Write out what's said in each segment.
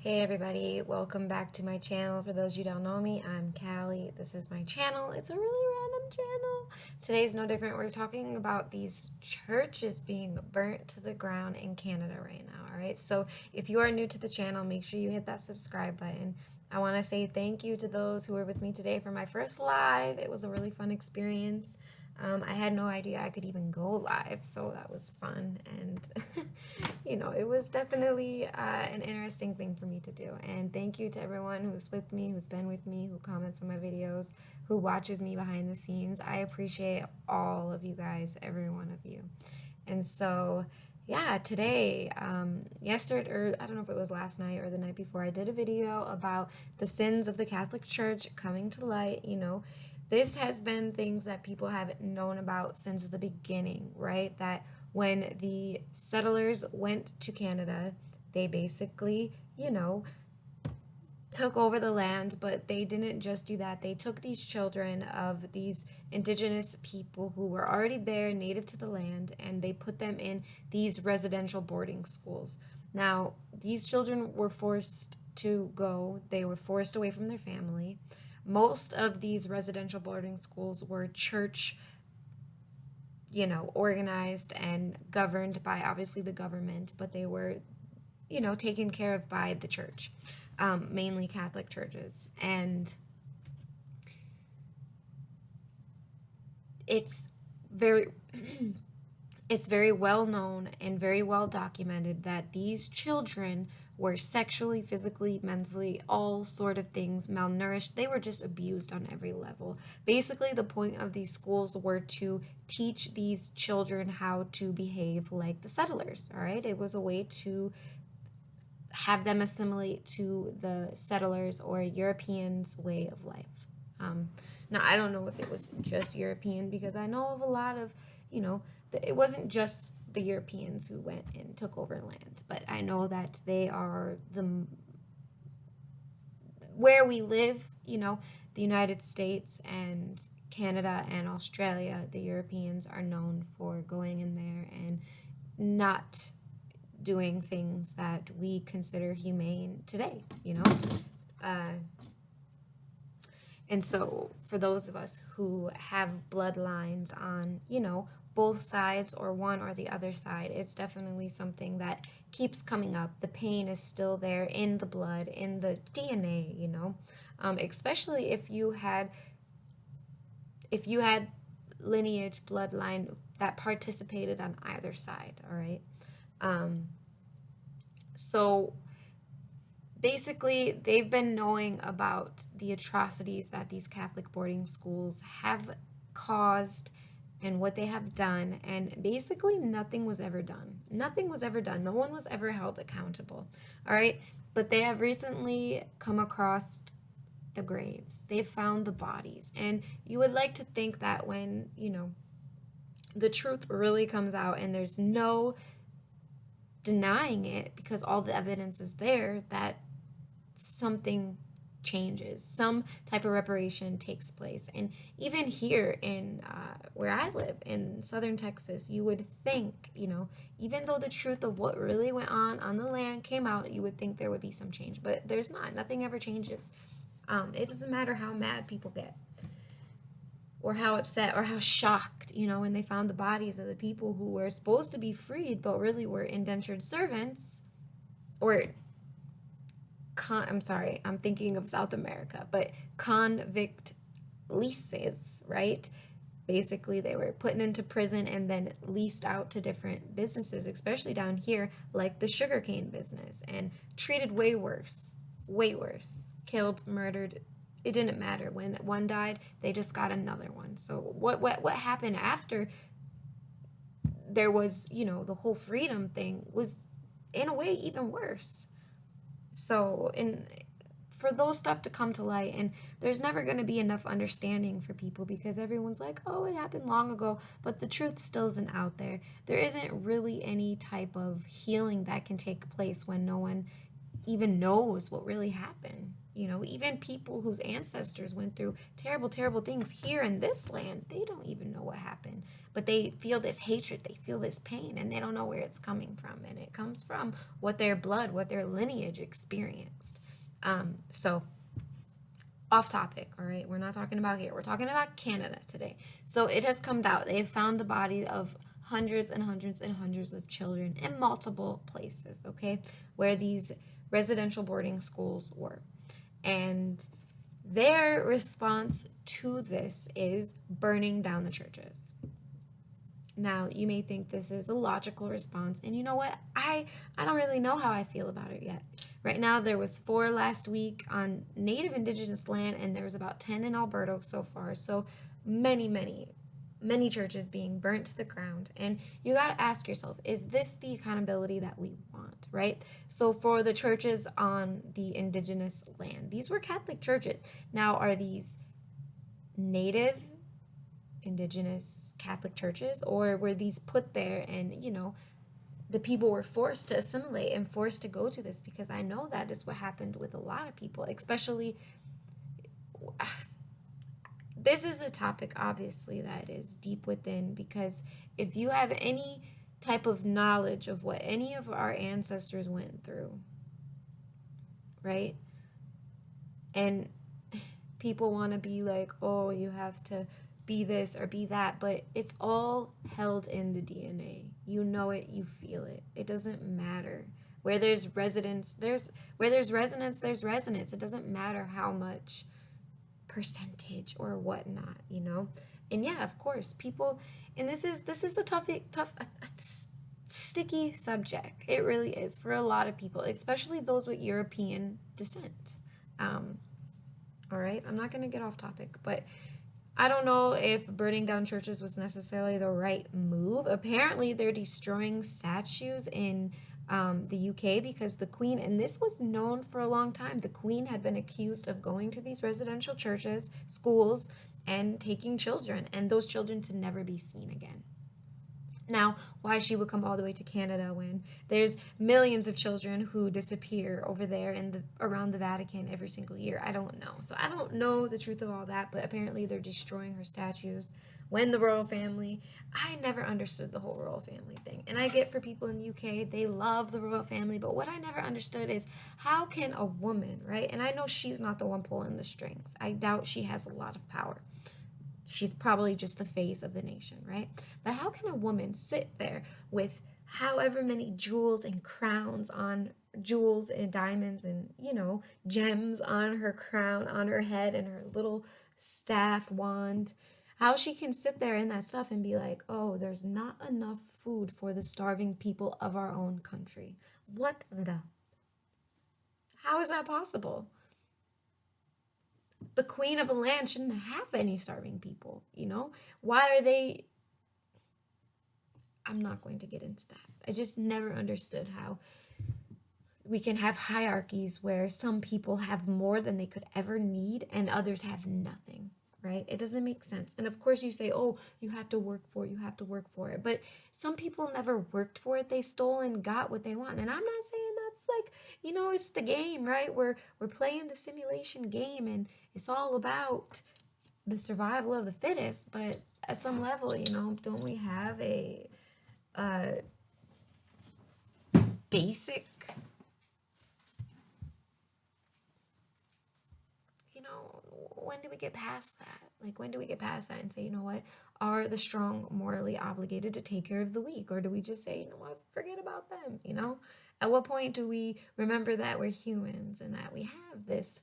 Hey everybody, welcome back to my channel. For those you don't know me, I'm Callie. This is my channel. It's a really random channel. Today's no different. We're talking about these churches being burnt to the ground in Canada right now, alright? So if you are new to the channel, make sure you hit that subscribe button. I want to say thank you to those who were with me today for my first live. It was a really fun experience. I had no idea I could even go live, so that was fun, and it was definitely an interesting thing for me to do. And thank you to everyone who's with me, who's been with me, who comments on my videos, who watches me behind the scenes. I appreciate all of you guys, every one of you. And so, yeah, today, yesterday, or I don't know if it was last night or the night before, I did a video about the sins of the Catholic Church coming to light. This has been things that people have known about since the beginning, right? That when the settlers went to Canada, they basically, took over the land, but they didn't just do that. They took these children of these indigenous people who were already there, native to the land, and they put them in these residential boarding schools. Now, these children were forced to go, they were forced away from their family. Most of these residential boarding schools were church, organized and governed by obviously the government, but they were, taken care of by the church, mainly Catholic churches. And it's very it's very well known and very well documented that these children were sexually, physically, mentally, all sort of things, malnourished. They were just abused on every level. Basically, the point of these schools were to teach these children how to behave like the settlers, all right? It was a way to have them assimilate to the settlers or Europeans' way of life. Now, I don't know if it was just European, because I know of a lot of, it wasn't just the Europeans who went and took over land, but I know that they are where we live, the United States and Canada and Australia, the Europeans are known for going in there and not doing things that we consider humane today, and so for those of us who have bloodlines on, both sides or one or the other side, it's definitely something that keeps coming up. The pain is still there in the blood, in the DNA, especially if you had lineage, bloodline that participated on either side, all right? So basically, they've been knowing about the atrocities that these Catholic boarding schools have caused and what they have done, and basically nothing was ever done. Nothing was ever done. No one was ever held accountable, all right? But they have recently come across the graves. They've found the bodies, and you would like to think that when, the truth really comes out and there's no denying it because all the evidence is there, that something changes, some type of reparation takes place. And even here in where I live in southern Texas, you would think, even though the truth of what really went on the land came out, you would think there would be some change, but there's not. Nothing ever changes. It doesn't matter how mad people get or how upset or how shocked, when they found the bodies of the people who were supposed to be freed but really were indentured servants, or I'm sorry, I'm thinking of South America, but convict leases, right? Basically, they were put into prison and then leased out to different businesses, especially down here, like the sugarcane business, and treated way worse, killed, murdered. It didn't matter. When one died, they just got another one. So what happened after there was, the whole freedom thing was in a way even worse. So, for those stuff to come to light, and there's never going to be enough understanding for people because everyone's like, oh, it happened long ago, but the truth still isn't out there. There isn't really any type of healing that can take place when no one even knows what really happened, Even people whose ancestors went through terrible, terrible things here in this land, they don't even know what happened. But they feel this hatred, they feel this pain, and they don't know where it's coming from. And it comes from what their blood, what their lineage experienced. So off topic, all right? We're not talking about here. We're talking about Canada today. So it has come out. They've found the body of hundreds and hundreds and hundreds of children in multiple places, okay, where these residential boarding schools were. And their response to this is burning down the churches. Now, you may think this is a logical response, and you know what? I don't really know how I feel about it yet. Right now, there was 4 last week on Native Indigenous land, and there was about 10 in Alberta so far. So many churches being burnt to the ground. And you got to ask yourself, is this the accountability that we want, right? So for the churches on the Indigenous land, these were Catholic churches. Now, are these Native Indigenous Catholic churches, or were these put there and the people were forced to assimilate and forced to go to this? Because I know that is what happened with a lot of people, especially this is a topic obviously that is deep within, because if you have any type of knowledge of what any of our ancestors went through, right? And people want to be like, oh, you have to be this or be that, but it's all held in the DNA. You know it, you feel it. It doesn't matter. Where there's resonance, there's resonance. It doesn't matter how much percentage or whatnot, And yeah, of course, people, and this is a tough, sticky subject. It really is for a lot of people, especially those with European descent. All right, I'm not going to get off topic, but I don't know if burning down churches was necessarily the right move. Apparently, they're destroying statues in the UK because the Queen, and this was known for a long time, the Queen had been accused of going to these residential churches, schools, and taking children, and those children to never be seen again. Now, why she would come all the way to Canada when there's millions of children who disappear over there in around the Vatican every single year, I don't know. So I don't know the truth of all that, but apparently they're destroying her statues. When the royal family, I never understood the whole royal family thing. And I get for people in the UK, they love the royal family, but what I never understood is how can a woman, right? And I know she's not the one pulling the strings. I doubt she has a lot of power. She's probably just the face of the nation, right? But how can a woman sit there with however many jewels and crowns on, jewels and diamonds and, gems on her crown, on her head, and her little staff wand? How she can sit there in that stuff and be like, oh, there's not enough food for the starving people of our own country. What the? How is that possible? The queen of a land shouldn't have any starving people, Why are they? I'm not going to get into that. I just never understood how we can have hierarchies where some people have more than they could ever need and others have nothing, right? It doesn't make sense. And of course you say, oh, you have to work for it. But some people never worked for it. They stole and got what they want. And I'm not saying that's like, it's the game, right? We're playing the simulation game and it's all about the survival of the fittest. But at some level, don't we have a basic, when do we get past that? Like, when do we get past that and say, what, are the strong morally obligated to take care of the weak? Or do we just say, what, forget about them, At what point do we remember that we're humans and that we have this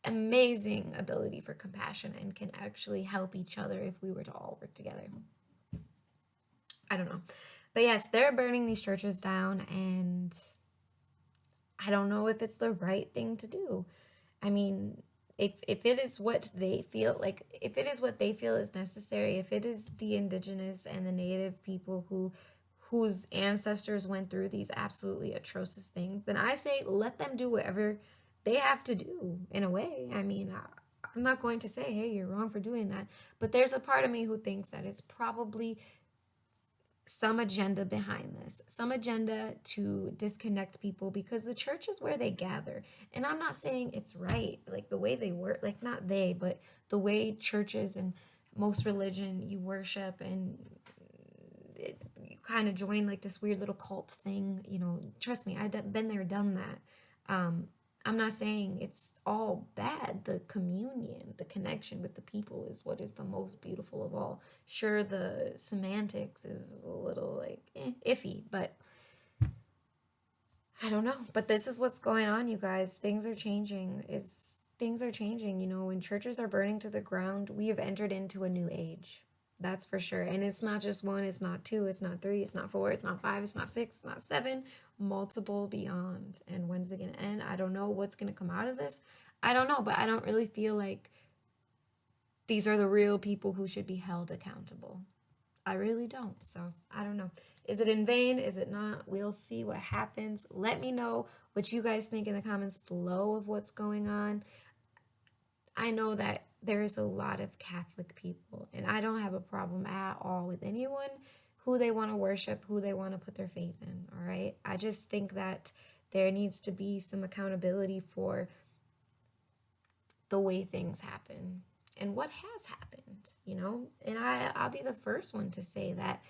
amazing ability for compassion and can actually help each other if we were to all work together? I don't know. But yes, they're burning these churches down, and I don't know if it's the right thing to do. I mean, if it is what they feel, like, if it is what they feel is necessary, if it is the indigenous and the native people whose ancestors went through these absolutely atrocious things, then I say let them do whatever they have to do, in a way. I mean, I'm not going to say, hey, you're wrong for doing that, but there's a part of me who thinks that it's probably some agenda behind this, some agenda to disconnect people, because the church is where they gather. And I'm not saying it's right, like the way they work, like not they, but the way churches and most religion, you worship and you kind of join like this weird little cult thing. Trust me, I've been there, done that. I'm not saying it's all bad. The communion, the connection with the people is what is the most beautiful of all. Sure, the semantics is a little like iffy, but I don't know. But this is what's going on, you guys. Things are changing. Things are changing. When churches are burning to the ground, we have entered into a new age. That's for sure. And it's not just one, it's not two, it's not three, it's not four, it's not five, it's not six, it's not seven, multiple beyond. And when's it going to end? I don't know what's going to come out of this. I don't know, but I don't really feel like these are the real people who should be held accountable. I really don't. So I don't know. Is it in vain? Is it not? We'll see what happens. Let me know what you guys think in the comments below of what's going on. I know that there is a lot of Catholic people, and I don't have a problem at all with anyone who they want to worship, who they want to put their faith in, all right? I just think that there needs to be some accountability for the way things happen and what has happened, And I'll be the first one to say that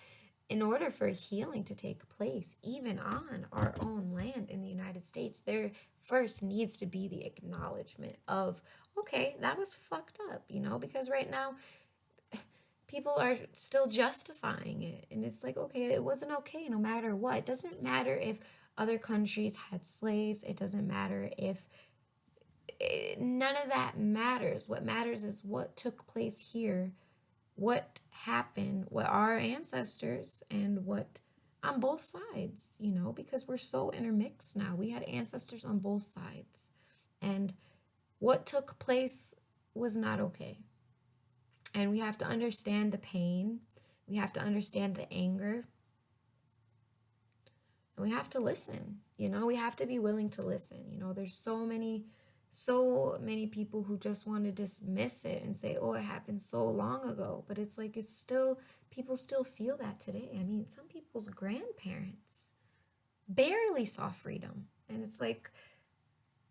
in order for healing to take place, even on our own land in the United States, there first needs to be the acknowledgement of, okay, that was fucked up, because right now people are still justifying it. And it's like, okay, it wasn't okay no matter what. It doesn't matter if other countries had slaves. It doesn't matter if none of that matters. What matters is what took place here, what happened, what our ancestors, and what on both sides, because we're so intermixed now. We had ancestors on both sides, and what took place was not okay. And we have to understand the pain, we have to understand the anger, and we have to listen. We have to be willing to listen. There's so many people who just want to dismiss it and say, oh, it happened so long ago. But it's like, people still feel that today. I mean, some people's grandparents barely saw freedom. And it's like,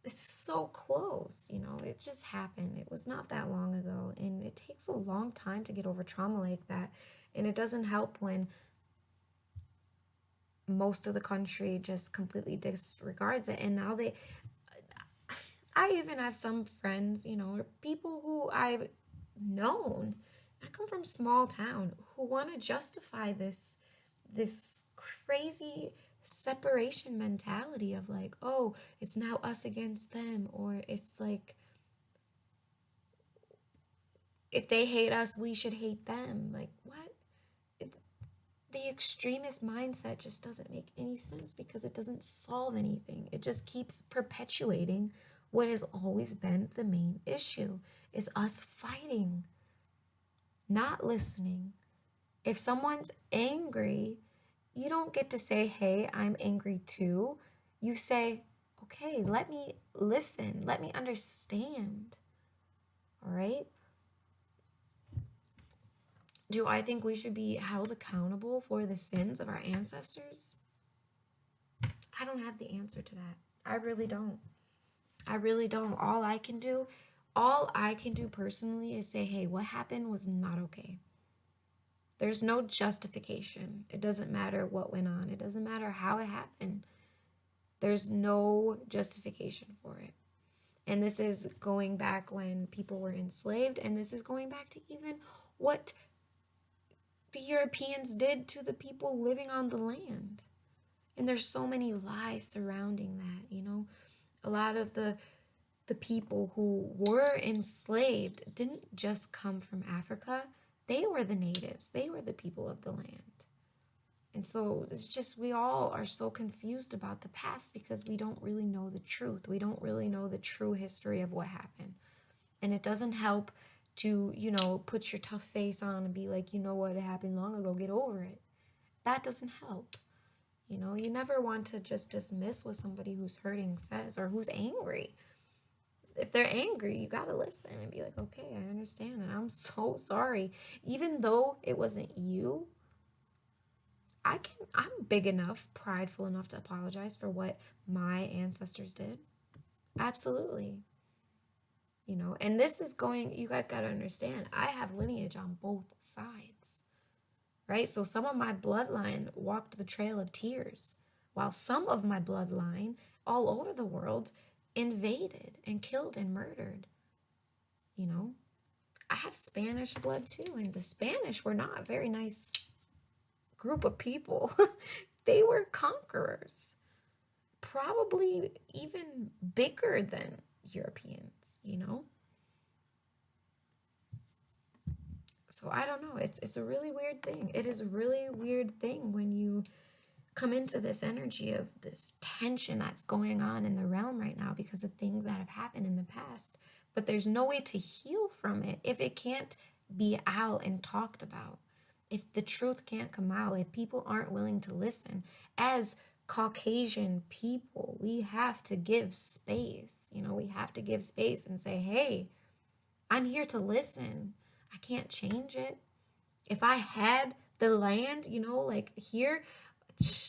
it's so close, it just happened. It was not that long ago. And it takes a long time to get over trauma like that. And it doesn't help when most of the country just completely disregards it. And now I even have some friends, or people who I've known, I come from small town, who want to justify this crazy separation mentality of like, oh, it's now us against them, or it's like, if they hate us, we should hate them. Like, what? The extremist mindset just doesn't make any sense, because it doesn't solve anything. It just keeps perpetuating what has always been the main issue, is us fighting, not listening. If someone's angry, you don't get to say, hey, I'm angry too. You say, okay, let me listen, let me understand. All right? Do I think we should be held accountable for the sins of our ancestors? I don't have the answer to that. I really don't. All I can do personally is say, hey, what happened was not okay. There's no justification. It doesn't matter what went on. It doesn't matter how it happened. There's no justification for it. And this is going back when people were enslaved, and this is going back to even what the Europeans did to the people living on the land. And there's so many lies surrounding that, A lot of the people who were enslaved didn't just come from Africa. They were the natives. They were the people of the land. And so it's just, we all are so confused about the past because we don't really know the truth. We don't really know the true history of what happened. And it doesn't help to, put your tough face on and be like, what, it happened long ago, get over it. That doesn't help. You never want to just dismiss what somebody who's hurting says or who's angry. If they're angry, you gotta listen and be like, okay, I understand, and I'm so sorry. Even though it wasn't you, I'm big enough, prideful enough to apologize for what my ancestors did. Absolutely. You know, and this is going, you guys got to understand, I have lineage on both sides, right? So some of my bloodline walked the trail of tears, while some of my bloodline all over the world invaded and killed and murdered. You know, I have Spanish blood too, and the Spanish were not a very nice group of people. They were conquerors, probably even bigger than Europeans, you know? So I don't know. It's a really weird thing. It is a really weird thing when you come into this energy of this tension that's going on in the realm right now because of things that have happened in the past. But there's no way to heal from it if it can't be out and talked about. If the truth can't come out, if people aren't willing to listen. As Caucasian people, we have to give space. You know, we have to give space and say, hey, I'm here to listen. I can't change it. If I had the land, you know, like here,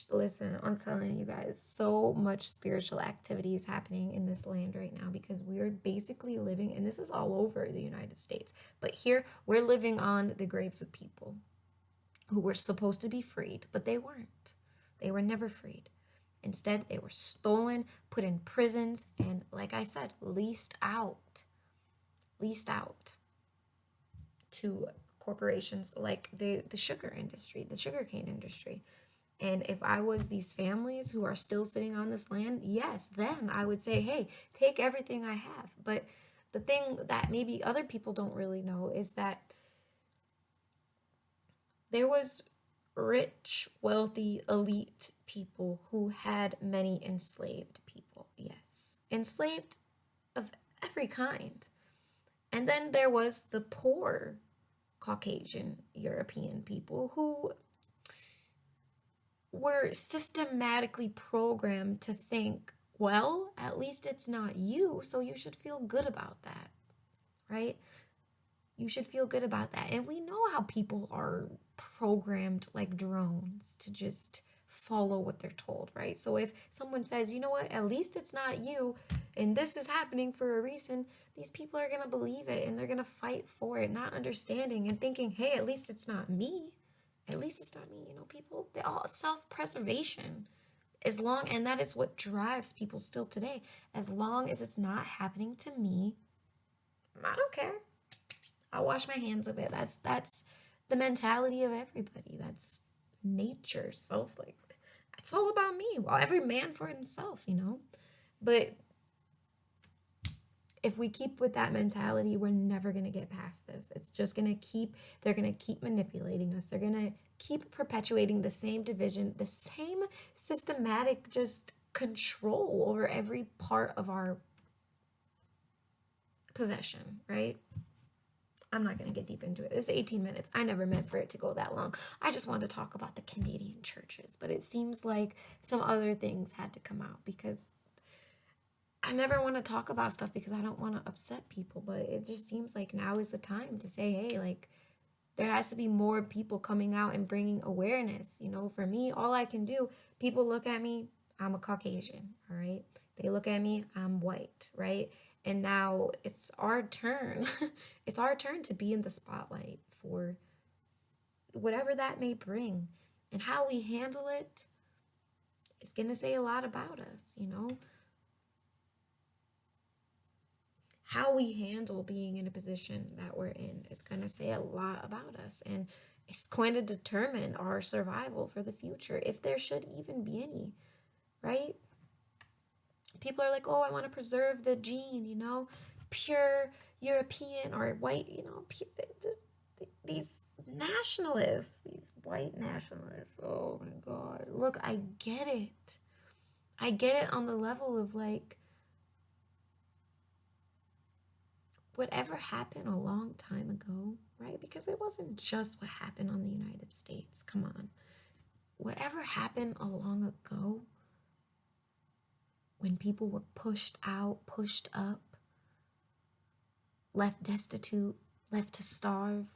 listen, I'm telling you guys, so much spiritual activity is happening in this land right now because we're basically living, and this is all over the United States, but here we're living on the graves of people who were supposed to be freed, but they weren't. They were never freed. Instead, they were stolen, put in prisons, and like I said, leased out to corporations like the sugar industry, the sugarcane industry. And if I was these families who are still sitting on this land, yes, then I would say, hey, take everything I have. But the thing that maybe other people don't really know is that there was rich, wealthy, elite people who had many enslaved people. Yes, enslaved of every kind. And then there was the poor Caucasian European people who were systematically programmed to think, well, at least it's not you, so you should feel good about that, right? You should feel good about that. And we know how people are programmed like drones to just follow what they're told, right? So if someone says, you know what, at least it's not you, and this is happening for a reason, these people are going to believe it and they're going to fight for it, not understanding and thinking, hey, at least it's not me. At least it's not me. You know, people, they all self-preservation. As long, and that is what drives people still today. As long as it's not happening to me, I don't care. I'll wash my hands of it. That's the mentality of everybody. That's nature, self, like it's all about me. Well, every man for himself, you know. But if we keep with that mentality, we're never going to get past this. It's just going to keep, they're going to keep manipulating us. They're going to keep perpetuating the same division, the same systematic just control over every part of our possession, right? I'm not going to get deep into it. It's 18 minutes. I never meant for it to go that long. I just wanted to talk about the Canadian churches, but it seems like some other things had to come out because I never want to talk about stuff because I don't want to upset people, but it just seems like now is the time to say, hey, like, there has to be more people coming out and bringing awareness. You know, for me, all I can do, people look at me, I'm a Caucasian, all right? They look at me, I'm white, right? And now it's our turn. It's our turn to be in the spotlight for whatever that may bring. And how we handle it is going to say a lot about us, you know? How we handle being in a position that we're in is going to say a lot about us. And it's going to determine our survival for the future, if there should even be any, right? People are like, oh, I want to preserve the gene, you know, pure European or white, you know, these nationalists, these white nationalists. Oh my God. Look, I get it. I get it on the level of like, whatever happened a long time ago, right? Because it wasn't just what happened on the United States. Come on. Whatever happened a long ago, when people were pushed out, pushed up, left destitute, left to starve,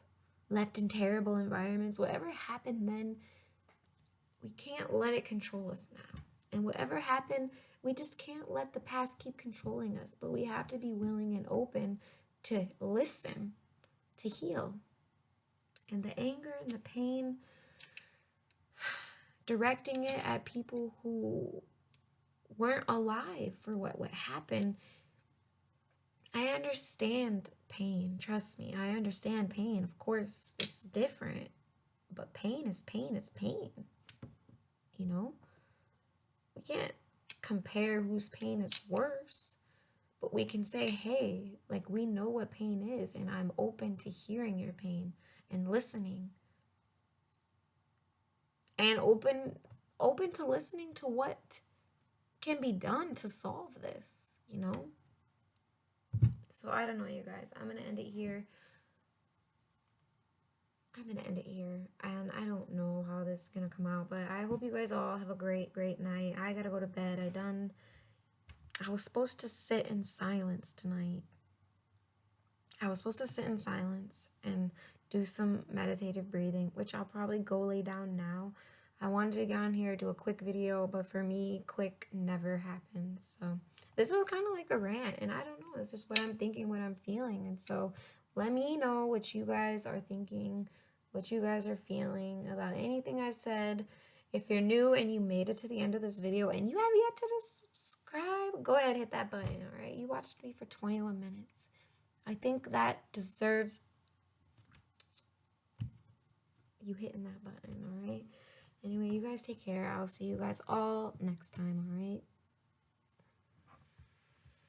left in terrible environments, whatever happened then we can't let it control us now. And whatever happened, we just can't let the past keep controlling us. But we have to be willing and open to listen, to heal. And the anger and the pain, directing it at people who weren't alive for what happened. I understand pain. Trust me, I understand pain. Of course, it's different. But pain is pain is pain. You know? We can't compare whose pain is worse. But we can say, hey, like, we know what pain is, and I'm open to hearing your pain and listening. And open to listening to what can be done to solve this, you know? So I don't know, you guys. I'm going to end it here. And I don't know how this is going to come out, but I hope you guys all have a great, great night. I got to go to bed. I was supposed to sit in silence tonight. I was supposed to sit in silence and do some meditative breathing, which I'll probably go lay down now. I wanted to get on here, do a quick video, but for me, quick never happens. So this was kind of like a rant, and I don't know. It's just what I'm thinking, what I'm feeling. And so let me know what you guys are thinking, what you guys are feeling about anything I've said. If you're new and you made it to the end of this video and you have yet to subscribe, go ahead, hit that button, all right? You watched me for 21 minutes. I think that deserves you hitting that button, all right? Anyway, you guys take care. I'll see you guys all next time, all right?